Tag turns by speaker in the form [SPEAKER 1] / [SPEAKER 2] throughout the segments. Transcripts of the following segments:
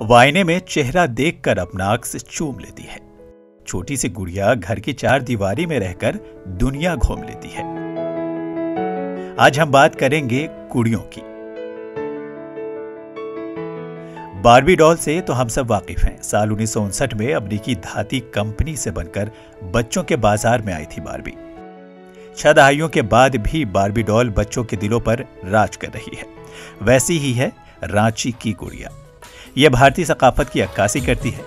[SPEAKER 1] वो आईने में चेहरा देखकर अपना अक्स चूम लेती है। छोटी सी गुड़िया घर की चार दीवारी में रहकर दुनिया घूम लेती है। आज हम बात करेंगे गुड़ियों की। बार्बी डॉल से तो हम सब वाकिफ हैं। साल 1959 में अमेरिकी धाती कंपनी से बनकर बच्चों के बाजार में आई थी बार्बी। 6 दहाइयों के बाद भी बार्बी डॉल बच्चों के दिलों पर राज कर रही है। वैसी ही है रांची की गुड़िया। यह भारतीय सकाफत की अक्कासी करती है।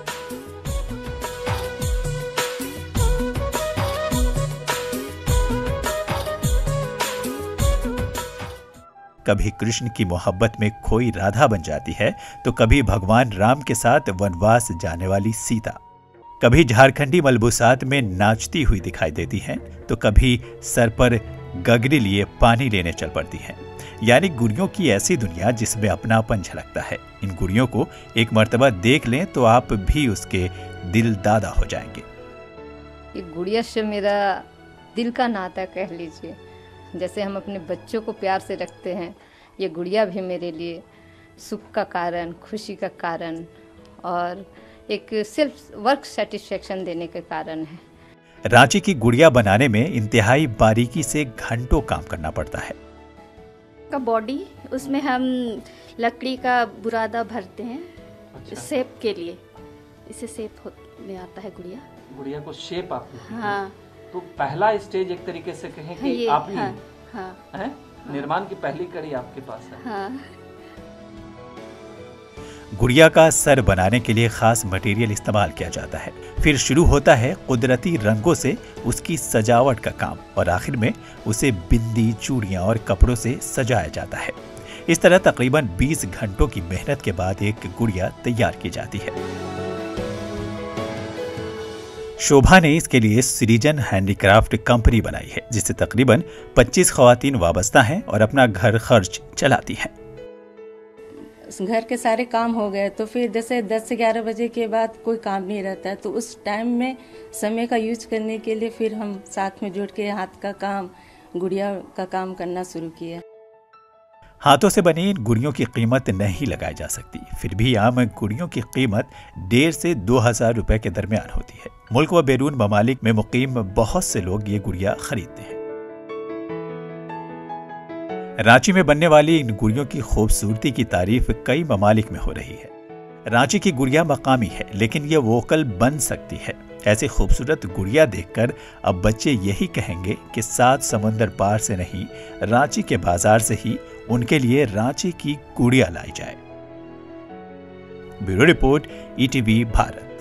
[SPEAKER 1] कभी कृष्ण की मोहब्बत में खोई राधा बन जाती है तो कभी भगवान राम के साथ वनवास जाने वाली सीता, कभी झारखंडी मलबूसात में नाचती हुई दिखाई देती हैं तो कभी सर पर गगरी लिए पानी लेने चल पड़ती हैं। यानी गुड़ियों की ऐसी दुनिया जिसमें अपनापन झलकता है। इन गुड़ियों को एक मर्तबा देख लें तो आप भी उसके दिल दादा हो जाएंगे।
[SPEAKER 2] ये गुड़िया से मेरा दिल का नाता कह लीजिए। जैसे हम अपने बच्चों को प्यार से रखते हैं, ये गुड़िया भी मेरे लिए सुख का कारण, खुशी का कारण और एक सेल्फ वर्क सेटिस्फेक्शन देने के कारण है।
[SPEAKER 1] रांची की गुड़िया बनाने में इंतहाई बारीकी से घंटों काम करना पड़ता है।
[SPEAKER 3] का बॉडी, उसमें हम लकड़ी का बुरादा भरते हैं। अच्छा। शेप के लिए, इसे शेप में आता है गुड़िया को शेप आती है। हाँ।
[SPEAKER 4] तो पहला स्टेज एक तरीके से कहें कि आप ही हैं? निर्माण की पहली कड़ी आपके पास है। हाँ।
[SPEAKER 1] गुड़िया का सर बनाने के लिए खास मटेरियल इस्तेमाल किया जाता है। फिर शुरू होता है कुदरती रंगों से उसकी सजावट का काम और आखिर में उसे बिंदी, चूड़ियां और कपड़ों से सजाया जाता है। इस तरह तकरीबन 20 घंटों की मेहनत के बाद एक गुड़िया तैयार की जाती है। शोभा ने इसके लिए सृजन हैंडीक्राफ्ट कंपनी बनाई है जिससे तकरीबन 25 खवातीन वाबस्ता हैं और अपना घर खर्च चलाती हैं।
[SPEAKER 5] घर के सारे काम हो गए तो फिर जैसे 10 से 11 बजे के बाद कोई काम नहीं रहता है, तो उस टाइम में समय का यूज करने के लिए फिर हम साथ में जुड़ के हाथ का काम, गुड़िया का काम करना शुरू किया।
[SPEAKER 1] हाथों से बनी इन गुड़ियों की कीमत नहीं लगाई जा सकती, फिर भी आम गुड़ियों की कीमत 1,500 से 2,000 रुपए के दरमियान होती है। मुल्क व बैरून ममालिक में मुकीम बहुत से लोग ये गुड़िया खरीदते हैं। रांची में बनने वाली इन गुड़ियों की खूबसूरती की तारीफ कई ममालिक में हो रही है। रांची की गुड़िया मकामी है लेकिन ये वोकल बन सकती है। ऐसी खूबसूरत गुड़िया देखकर अब बच्चे यही कहेंगे कि 7 समुंदर पार से नहीं, रांची के बाजार से ही उनके लिए रांची की गुड़िया लाई जाए। Bureau report, ETV Bharat.